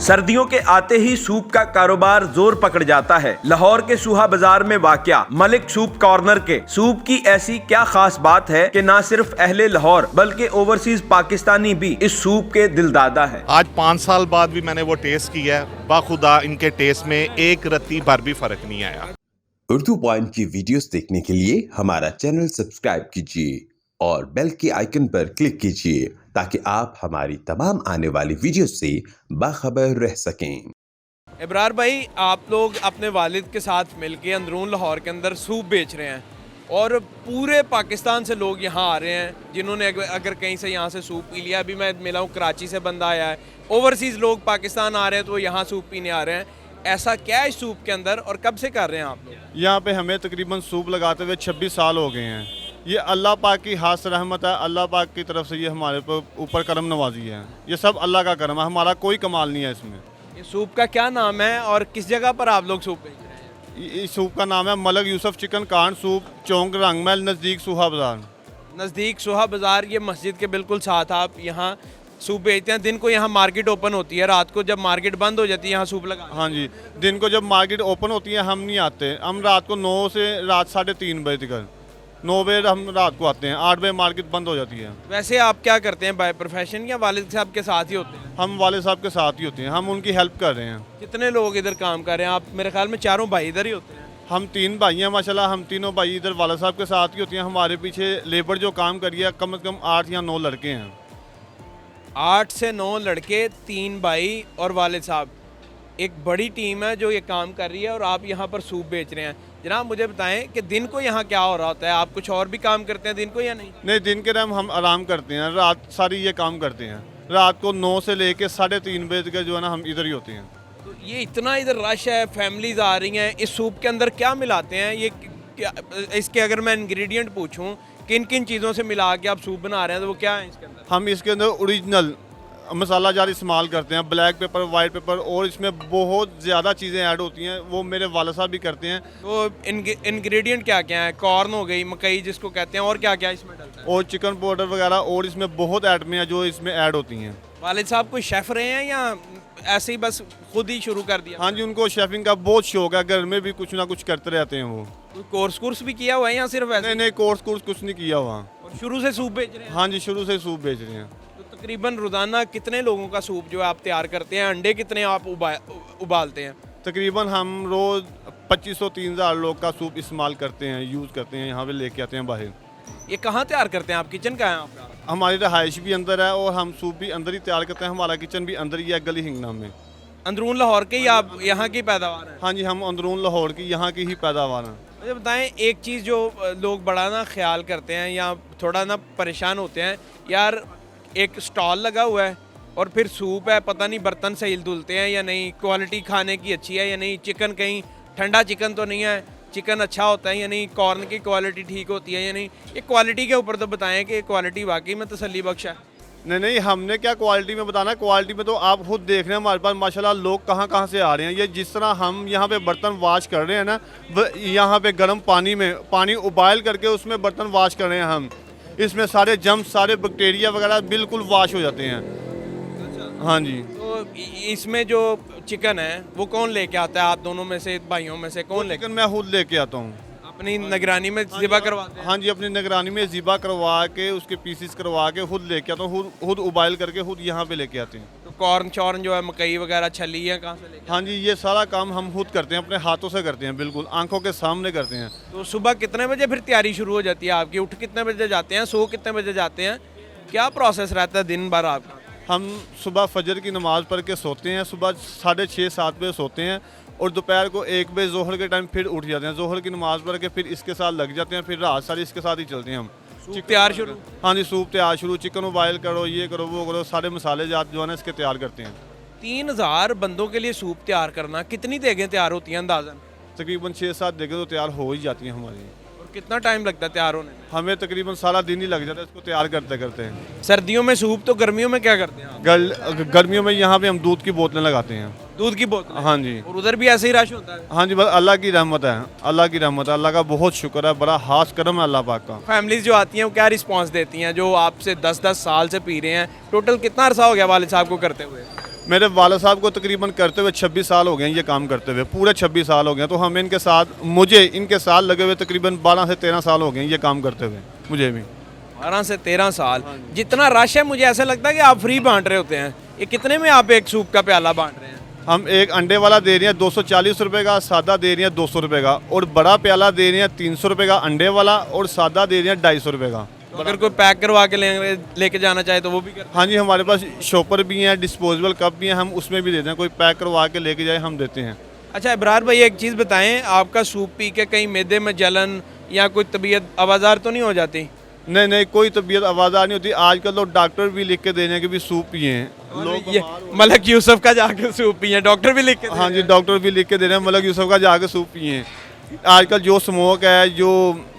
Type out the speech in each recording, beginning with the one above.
सर्दियों के आते ही सूप का कारोबार जोर पकड़ जाता है। लाहौर के सूहा बाजार में वाक़या मलिक सूप कॉर्नर के सूप की ऐसी क्या खास बात है कि न सिर्फ अहले लाहौर बल्कि ओवरसीज पाकिस्तानी भी इस सूप के दिलदादा है। आज 5 साल बाद भी मैंने वो टेस्ट किया है, बाखुदा इनके टेस्ट में एक रत्ती भर भी फर्क नहीं आया। उर्दू पॉइंट की वीडियोस देखने के लिए हमारा चैनल सब्सक्राइब कीजिए और बेल के आइकन पर क्लिक कीजिए ताकि आप हमारी तमाम आने वाली वीडियो से बाखबर रह सकें। इब्रार भाई, आप लोग अपने वालिद के साथ मिलके अंदरून लाहौर के अंदर सूप बेच रहे हैं और पूरे पाकिस्तान से लोग यहाँ आ रहे हैं जिन्होंने अगर कहीं से यहाँ से सूप पी लिया। अभी मैं मिला हूँ, कराची से बंदा आया है। ओवरसीज़ लोग पाकिस्तान आ रहे हैं तो यहाँ सूप पीने आ रहे हैं। ऐसा क्या है सूप के अंदर और कब से कर रहे हैं आप लोग? यहाँ पे हमें तकरीबन सूप लगाते हुए 26 साल हो गए हैं। ये अल्लाह पाक की खास रहमत है, अल्लाह पाक की तरफ से ये हमारे ऊपर करम नवाजी है। ये सब अल्लाह का करम है, हमारा कोई कमाल नहीं है इसमें। ये सूप का क्या नाम है और किस जगह पर आप लोग सूप बेच रहे हैं? इस सूप का नाम है मलिक यूसुफ चिकन कांड सूप, चौंक रंगमहल नज़दीक सूहा बाज़ार। नज़दीक सूहा बाज़ार, ये मस्जिद के बिल्कुल साथ आप यहाँ सूप बेचते हैं। दिन को यहाँ मार्केट ओपन होती है, रात को जब मार्केट बंद हो जाती है यहाँ सूप लगा? हाँ जी, दिन को जब मार्केट ओपन होती है हम नहीं आते। हम रात को 9 से रात 3:30 बजे तक, 9 बजे हम रात को आते हैं, 8 बजे मार्केट बंद हो जाती है। वैसे आप क्या करते हैं बाय प्रोफेशन या वालिद साहब के साथ ही होते हैं? हम वाले साहब के साथ ही होते हैं, हम उनकी हेल्प कर रहे हैं। कितने लोग इधर काम कर रहे हैं? आप मेरे ख्याल में चारों भाई इधर ही होते हैं। हम 3 भाई हैं माशाल्लाह, हम तीनों भाई इधर वाला साहब के साथ ही होते हैं। हमारे पीछे लेबर जो काम करिए कम से कम 8 या 9 लड़के हैं। 8 से 9 लड़के, 3 भाई और वालिद साहब, एक बड़ी टीम है जो ये काम कर रही है और आप यहाँ पर सूप बेच रहे हैं। जनाब मुझे बताएं कि दिन को यहाँ क्या हो रहा होता है? आप कुछ और भी काम करते हैं दिन को या नहीं? नहीं, दिन के टाइम हम आराम करते हैं, रात सारी ये काम करते हैं। रात को 9 से लेके 3:30 बजे तक जो है ना हम इधर ही होते हैं। तो ये इतना इधर रश है, फैमिलीज आ रही हैं, इस सूप के अंदर क्या मिलाते हैं? ये क्या, इसके अगर मैं इंग्रेडिएंट पूछूं किन किन चीज़ों से मिला के आप सूप बना रहे हैं तो वो क्या है इसके अंदर? हम इसके अंदर ओरिजिनल मसाला जार इस्तेमाल करते हैं, ब्लैक पेपर, वाइट पेपर, और इसमें बहुत ज़्यादा चीज़ें ऐड होती हैं, वो मेरे वाला साहब भी करते हैं। तो इंग्रेडिएंट क्या क्या है? कॉर्न हो गई, मकई जिसको कहते हैं, और क्या क्या इसमें डलता है? और चिकन पाउडर वगैरह, और इसमें बहुत आइटमें हैं जो इसमें ऐड होती हैं। वालिद साहब कोई शेफ़ रहे हैं या ऐसे ही बस खुद ही शुरू कर दिया? हाँ जी, उनको शेफिंग का बहुत शौक है, घर में भी कुछ ना कुछ करते रहते हैं वो। कोई कोर्स भी किया हुआ है या सिर्फ ऐसे? नहीं, कोर्स कुछ नहीं किया हुआ। और शुरू से सूप बेच रहे हैं? हाँ जी, शुरू से सूप बेच रहे हैं। तो तकरीबन रोज़ाना कितने लोगों का सूप जो है आप तैयार करते हैं? अंडे कितने आप उबालते हैं? तकरीबन हम रोज़ 2500-3000 लोग का सूप इस्तेमाल करते हैं, यूज़ करते हैं, यहाँ पे लेके आते हैं बाहर। ये कहाँ तैयार करते हैं आप? किचन का है आपका? हमारी रहाइश भी अंदर है और हम सूप भी अंदर ही तैयार करते हैं। हमारा किचन भी अंदर ही है, गली हिंगना में। अंदरून लाहौर के ही आप यहाँ की पैदावार है? हाँ जी, हम अंदरून लाहौर की यहाँ की ही पैदावार हैं। मुझे बताएं, एक चीज़ जो लोग बड़ा ना ख्याल करते हैं या थोड़ा ना परेशान होते हैं, यार एक स्टॉल लगा हुआ है और फिर सूप है, पता नहीं बर्तन सही धुलते हैं या नहीं, क्वालिटी खाने की अच्छी है या नहीं, चिकन कहीं ठंडा चिकन तो नहीं है, चिकन अच्छा होता है या नहीं, कॉर्न की क्वालिटी ठीक होती है या नहीं। ये क्वालिटी के ऊपर तो बताएं कि क्वालिटी वाकई में तसल्ली बख्श है। नहीं, हमने क्या क्वालिटी में बताना, क्वालिटी में तो आप खुद देख रहे हैं हमारे पास माशाल्लाह लोग कहाँ से आ रहे हैं। ये जिस तरह हम यहाँ पे बर्तन वॉश कर रहे हैं ना, यहाँ पे गर्म पानी में पानी उबाल करके उसमें बर्तन वॉश कर रहे हैं हम। इसमें सारे जम्स, सारे बैक्टीरिया वगैरह बिल्कुल वॉश हो जाते हैं। हाँ जी। तो इसमें जो चिकन है वो कौन लेके आता है? आप दोनों में से, भाइयों में से कौन लेके? चिकन मैं खुद लेके आता हूँ, अपनी निगरानी में ज़िबा करवाते हैं? हाँ जी, अपनी निगरानी में ज़िबा करवा के उसके पीसेस करवा के खुद लेके आता हूँ, खुद उबाल करके खुद यहाँ पे लेके आते हैं। तो कॉर्न चॉर्न जो है, मकई वगैरह, छली है, कहाँ से लेके? हाँ जी, ये सारा काम हम खुद करते हैं, अपने हाथों से करते हैं, बिल्कुल आंखों के सामने करते हैं। तो सुबह कितने बजे फिर तैयारी शुरू हो जाती है आपकी? उठ कितने बजे जाते हैं, सो कितने बजे जाते हैं? क्या प्रोसेस रहता है दिन भर आपका? हम सुबह फजर की नमाज़ पढ़ के सोते हैं, सुबह 6:30-7 बजे सोते हैं और दोपहर को 1 बजे जोहर के टाइम फिर उठ जाते हैं। जोहर की नमाज़ पढ़ के फिर इसके साथ लग जाते हैं, फिर रात सारी इसके साथ ही चलते हैं हम। सूप तैयार शुरू? हाँ जी, सूप तैयार शुरू, चिकन उबाइल करो, ये करो, वो करो, सारे मसाले जात जो है ना इसके तैयार करते हैं। 3000 बंदों के लिए सूप तैयार करना, कितनी देगें तैयार होती हैं अंदाज़न? तकरीबन 6-7 देखें तो तैयार हो ही जाती हैं हमारी। और कितना टाइम लगता है तैयार होने में? हमें तकरीबन सारा दिन ही लग जाता है इसको तैयार करते करते हैं। सर्दियों में सूप, तो गर्मियों में क्या करते हैं आप? गर्मियों में यहाँ पे हम दूध की बोतलें लगाते हैं। दूध की बोतल? हाँ जी। और उधर भी ऐसे ही रश होता है? हाँ जी, बस अल्लाह की रहमत है, अल्लाह की रहमत है, अल्लाह का बहुत शुक्र है, बड़ा खास करम है अल्लाह पाक का। फैमिलीज जो आती हैं वो क्या रिस्पांस देती हैं जो आपसे 10-10 साल से पी रहे हैं? टोटल कितना अरसा हो गया वालिद साहब को करते हुए? मेरे वाला साहब को तकरीबन करते हुए 26 साल हो गए हैं, ये काम करते हुए पूरे 26 साल हो गए हैं। तो हमें इनके साथ, मुझे इनके साथ लगे हुए तकरीबन 12 से 13 साल हो गए हैं ये काम करते हुए, मुझे भी 12 से 13 साल। जितना रश है मुझे ऐसा लगता है कि आप फ्री बांट रहे होते हैं। ये कितने में आप एक सूप का प्याला बांट रहे हैं? हम एक अंडे वाला दे रहे हैं 240 रुपये का, सादा दे रहे हैं 200 रुपये का, और बड़ा प्याला दे रहे हैं 300 रुपये का अंडे वाला, और सादा दे रहे हैं 250 रुपये का। तो अगर कोई पैक करवा के लेके जाना चाहे तो वो भी करते हाँ जी, हमारे पास शॉपर भी हैं, डिस्पोजेबल कप भी हैं, हम उसमें भी देते हैं। कोई पैक करवा के लेके जाए हम देते हैं। हैं? अच्छा इब्रार भाई, एक चीज़ बताएं, आपका सूप पी के कहीं मैदे में जलन या कोई तबीयत आवाज़ार तो नहीं हो जाती? नहीं नहीं, कोई तबीयत आवाज़ार नहीं होती। आजकल तो डॉक्टर भी लिख के दे रहे हैं कि भी सूप पिए हैं लोग। ये मलक यूसुफ का जाके सूप पिए, डॉक्टर भी लिख के दे हाँ रहे जी, हैं। डॉक्टर भी लिख के दे रहे हैं मलक यूसुफ का जाके सूप पिए हैं। आजकल जो स्मोक है, जो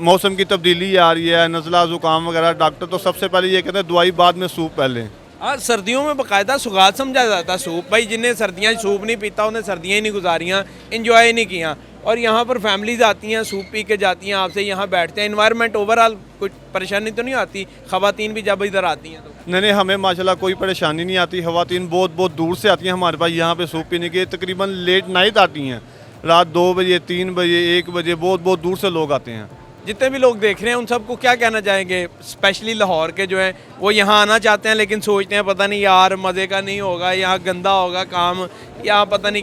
मौसम की तब्दीली आ रही है, नज़ला ज़ुकाम वगैरह, डॉक्टर तो सबसे पहले ये कहते हैं दवाई बाद में, सूप पहले। हाँ, सर्दियों में बाकायदा सुगात समझा जाता सूप। भाई जिन्हें सर्दियाँ सूप नहीं पीता उन्हें सर्दियाँ ही नहीं गुजारियाँ, इंजॉय नहीं किया। और यहाँ पर फैमिलीज आती हैं, सूप पी के जाती हैं, आपसे यहाँ बैठते हैं। इन्वायरमेंट ओवरऑल कुछ परेशानी तो नहीं आती? ख़वातीन भी जब इधर आती हैं तो नहीं नहीं, हमें माशाल्लाह कोई परेशानी नहीं आती। ख़वातीन बहुत बहुत दूर से आती हैं हमारे पास यहाँ पे सूप पीने के। तकरीबन लेट नाइट आती हैं, रात 2 बजे, 3 बजे, 1 बजे, बहुत बहुत दूर से लोग आते हैं। जितने भी लोग देख रहे हैं उन सबको क्या कहना चाहेंगे? स्पेशली लाहौर के जो हैं वो यहाँ आना चाहते हैं लेकिन सोचते हैं पता नहीं यार मज़े का नहीं होगा, यहाँ गंदा होगा काम, या पता नहीं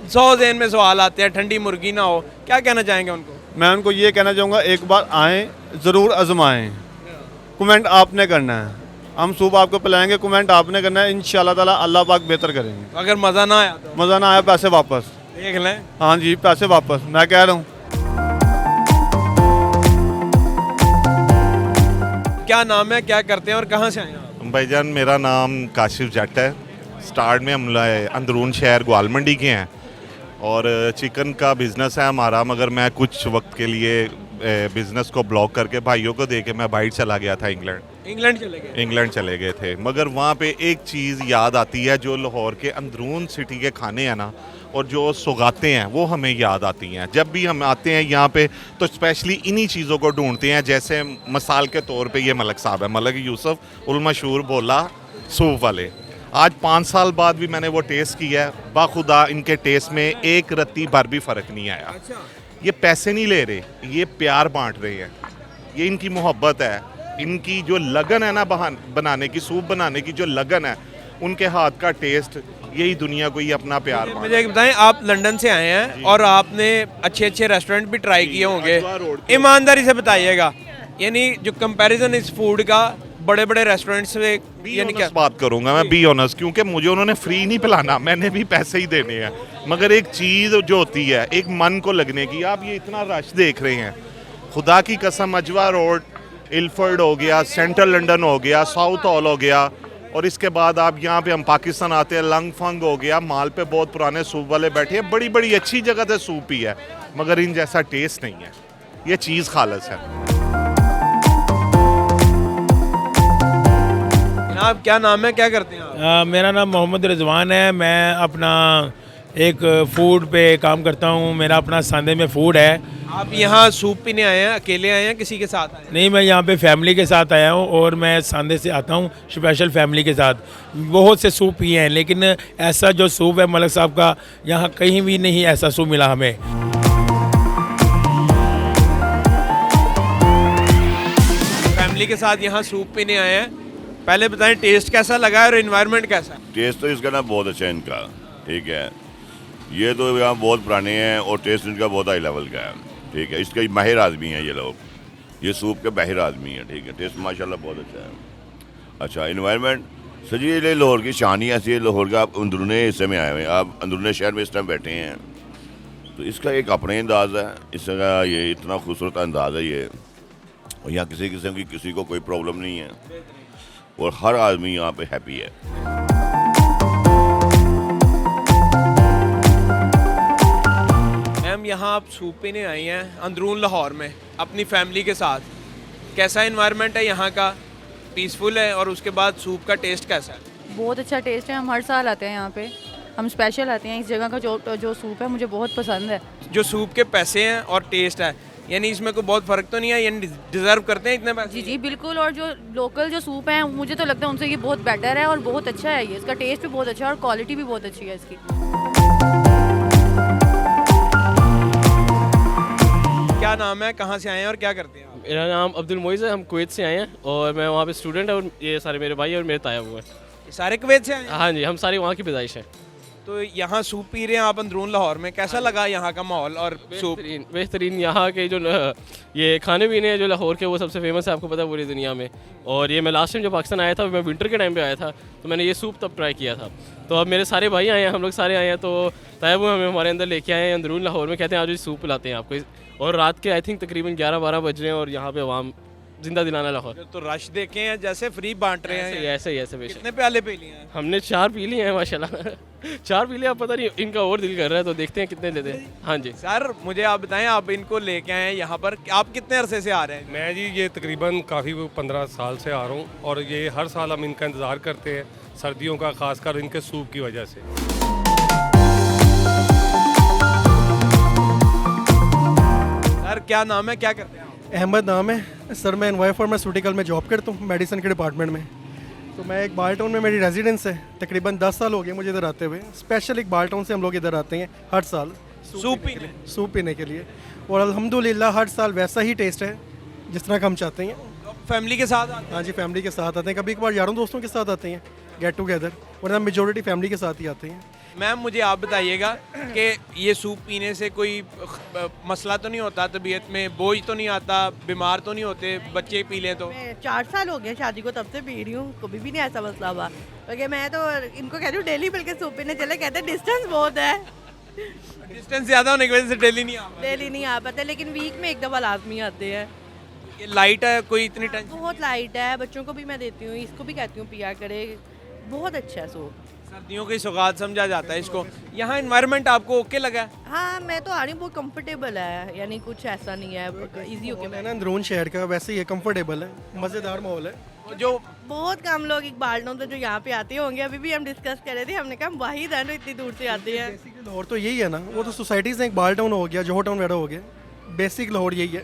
100 ज़हन में सवाल आते हैं, ठंडी मुर्गी ना हो। क्या कहना चाहेंगे उनको? मैं उनको ये कहना चाहूँगा, एक बार आएँ, ज़रूर आजमाएँ। कमेंट आपने करना है, हम सूप आपको पिलाएंगे, कमेंट आपने करना है। इंशाल्लाह ताला अल्लाह पाक बेहतर करेंगे। अगर मज़ा ना आया तो मज़ा ना आया, पैसे वापस। देख लें। हाँ जी, पैसे वापस, मैं कह रहा हूँ। क्या नाम है, क्या करते हैं और कहाँ से आए हैं आप? भाईजान मेरा नाम काशिफ जट है। स्टार्ट में हम अंदरून शहर ग्वाल मंडी के हैं और चिकन का बिज़नेस है हमारा, मगर मैं कुछ वक्त के लिए बिज़नेस को ब्लॉक करके भाइयों को दे के मैं बाहर चला गया था इंग्लैंड चले गए? इंग्लैंड चले गए थे। मगर वहाँ पे एक चीज़ याद आती है, जो लाहौर के अंदरून सिटी के खाने हैं ना, और जो सौगातें हैं वो हमें याद आती हैं। जब भी हम आते हैं यहाँ पे तो स्पेशली इन्हीं चीज़ों को ढूंढते हैं। जैसे मिसाल के तौर पे ये मलक साहब है, मलक यूसुफ उल मशहूर भोला सूप वाले। आज 5 साल बाद भी मैंने वो टेस्ट किया है, बाखुदा इनके टेस्ट में एक रत्ती भर भी फ़र्क नहीं आया। ये पैसे नहीं ले रहे, ये प्यार बांट रहे हैं, ये इनकी मोहब्बत है, इनकी जो लगन है ना बनाने की, सूप बनाने की जो लगन है, उनके हाथ का टेस्ट, यही दुनिया को ये अपना प्यार बांट। मुझे एक बताएं, आप लंदन से आए हैं और आपने अच्छे अच्छे रेस्टोरेंट भी ट्राई किए होंगे, अजवा रोड पे। ईमानदारी से बताइएगा, यानी जो कंपैरिजन इस फूड का बड़े बड़े रेस्टोरेंट्स से, यानी क्या बात करूंगा मैं, बी ऑनेस्ट, क्योंकि मुझे उन्होंने फ्री नहीं पिलाना, मैंने भी पैसे ही देने हैं। मगर एक चीज़ जो होती है एक मन को लगने की, आप ये इतना रश देख रहे हैं, खुदा की कसम, अजवा रोड, इल्फर्ड हो गया, सेंट्रल लंदन हो गया, साउथ हॉल हो गया, और इसके बाद आप यहाँ पे हम पाकिस्तान आते हैं, लंग फंग हो गया, माल पे बहुत पुराने सूप वाले बैठे हैं, बड़ी बड़ी अच्छी जगह से सूप ही है, मगर इन जैसा टेस्ट नहीं है। ये चीज़ खालस है। आप क्या नाम है, क्या करते हैं आप? मेरा नाम मोहम्मद रिजवान है। मैं अपना एक फ़ूड पे काम करता हूँ, मेरा अपना सांदे में फ़ूड है। आप यहाँ सूप पीने आए हैं, अकेले आए हैं, किसी के साथ आए हैं? नहीं, मैं यहाँ पे फैमिली के साथ आया हूँ और मैं सांदे से आता हूँ स्पेशल फैमिली के साथ। बहुत से सूप पिए हैं लेकिन ऐसा जो सूप है मलक साहब का, यहाँ कहीं भी नहीं ऐसा सूप मिला हमें। फैमिली के साथ यहाँ सूप पीने आए हैं, पहले बताएं टेस्ट कैसा लगा है और एनवायरनमेंट कैसा है? टेस्ट तो इसका ना बहुत अच्छा है इनका, ठीक है। ये तो यहाँ बहुत पुराने हैं और टेस्ट इनका बहुत हाई लेवल का है, ठीक है। इसके माहिर आदमी हैं ये लोग, ये सूप के माहिर आदमी हैं, ठीक है। टेस्ट माशाल्लाह बहुत अच्छा है। अच्छा इन्वायरमेंट सजी, ये लाहौर की शान ही ऐसी है। लाहौर का आप अंदरूनी हिस्से में आए हुए हैं, आप अंदरूनी शहर में इस टाइम बैठे हैं, तो इसका एक अपना अंदाज़ है, इसका ये इतना खूबसूरत अंदाज़ है ये, और यहाँ किसी किस्म की किसी को कोई प्रॉब्लम नहीं है और हर आदमी यहाँ पे हैप्पी है। मैम यहाँ आप सूप पीने आई हैं अंदरून लाहौर में अपनी फैमिली के साथ, कैसा एनवायरनमेंट है यहाँ का? पीसफुल है? और उसके बाद सूप का टेस्ट कैसा है? बहुत अच्छा टेस्ट है, हम हर साल आते हैं यहाँ पे, हम स्पेशल आते हैं। इस जगह का जो सूप है मुझे बहुत पसंद है। जो सूप के पैसे हैं और टेस्ट है, यानी इसमें कोई बहुत फ़र्क तो नहीं है, यानी डिज़र्व करते हैं इतने पैसे? जी जी बिल्कुल। और जो लोकल जो सूप हैं मुझे तो लगता है उनसे ये बहुत बेटर है और बहुत अच्छा है। ये इसका टेस्ट भी बहुत अच्छा है और क्वालिटी भी बहुत अच्छी है इसकी। क्या नाम है, कहाँ से आए हैं और क्या करते हैं आप? मेरा नाम अब्दुल मोइज़ है, हम कुवैत से आए हैं और मैं वहाँ पे स्टूडेंट है और ये सारे मेरे भाई और मेरे ताया हुए हैं। ये सारे कुवैत से आए हैं? हाँ जी, हम सारी वहाँ की पैदाइश हैं। तो यहाँ सूप पी रहे हैं आप अंदरून लाहौर में, कैसा लगा यहाँ का माहौल और सूप? बेहतरीन यहाँ के जो ये खाने पीने हैं जो लाहौर के वो सबसे फेमस है, आपको पता है पूरी दुनिया में। और ये मैं लास्ट टाइम जब पाकिस्तान आया था, मैं विंटर के टाइम पे आया था, तो मैंने ये सूप तब ट्राई किया था। तो अब मेरे सारे भाई आए हैं, हम लोग सारे आए हैं, तो तायब हमें हमारे अंदर लेके आए हैं अंदरून लाहौर में, कहते हैं आज ये सूप पिलाते हैं आपको। और रात के आई थिंक तकरीबन 11-12 बज रहे हैं और यहाँ पे आवाम जिंदा दिलाना लाहौर। तो रश देखे हैं जैसे फ्री बांट रहे हैं। ऐसे बेशक। कितने प्याले पी लिए हैं? हमने 4 पी लिए हैं माशाल्लाह। 4 पी लिए, अब पता नहीं इनका और दिल कर रहा है, तो देखते हैं कितने लेते हैं। हाँ जी सर, मुझे आप बताएं, आप इनको लेके आए हैं यहाँ पर, आप कितने अरसे से आ रहे हैं? मैं जी ये तकरीबन काफ़ी 15 साल से आ रहा हूँ और ये हर साल हम इनका इंतज़ार करते हैं, सर्दियों का, खासकर इनके सूप की वजह से। सर क्या नाम है, क्या करते हैं आप? अहमद नाम है सर। मैं एनवाई फार्मास्यूटिकल में जॉब करता हूँ, मेडिसिन के डिपार्टमेंट में। तो मैं एक बाल टाउन में मेरी रेजिडेंस है, तकरीबन 10 साल हो गए मुझे इधर आते हुए। स्पेशल एक बाल टाउन से हम लोग इधर आते हैं हर साल सूप पीने के लिए। और अल्हम्दुलिल्लाह हर साल वैसा ही टेस्ट है जिस तरह का हम चाहते हैं। फैमिली के साथ आते हैं? हाँ जी, फैमिली के साथ आते हैं, कभी कभार यारों दोस्तों के साथ आते हैं गेट टुगेदर, वरना मेजोरिटी फैमिली के साथ ही आते हैं। मैम मुझे आप बताइएगा कि ये सूप पीने से कोई मसला तो नहीं होता, तबीयत में बोझ तो नहीं आता, बीमार तो नहीं होते बच्चे पी लें तो? मैं 4 साल हो गए शादी को, तब से पी रही हूँ, कभी भी नहीं ऐसा मसला हुआ। क्योंकि मैं तो इनको कहती हूँ डेली मिलकर सूप पीने चले, कहते हैं डिस्टेंस बहुत है। डिस्टेंस ज़्यादा होने की वजह से डेली नहीं आ पाते, लेकिन वीक में एक दफ़ा लाजमी आते हैं। ये लाइट है, कोई इतनी टेंशन? बहुत लाइट है, बच्चों को भी मैं देती हूँ, इसको भी कहती हूँ पिया करे, बहुत अच्छा है सूप। सर्दियों की सौगात समझा जाता है इसको। यहाँ एनवायरनमेंट आपको ओके लगा है? हाँ, मैं तो आ रही हूँ, बहुत कंफर्टेबल है, यानी कुछ ऐसा नहीं है, इजी होके मैं ना अंदरून शहर का, वैसे ही कंफर्टेबल है, मज़ेदार माहौल है। जो बहुत कम लोग इकबाल टाउन से जो यहाँ पे आते होंगे, अभी भी हम डिस्कस कर रहे थे, हमने कहा वाहिद है ना इतनी दूर से आते हैं। लाहौर तो यही है ना, वो तो सोसाइटीज़ हैं, इकबाल टाउन हो गया, जोहर टाउन वगैरह हो गया, बेसिक लाहौर यही है।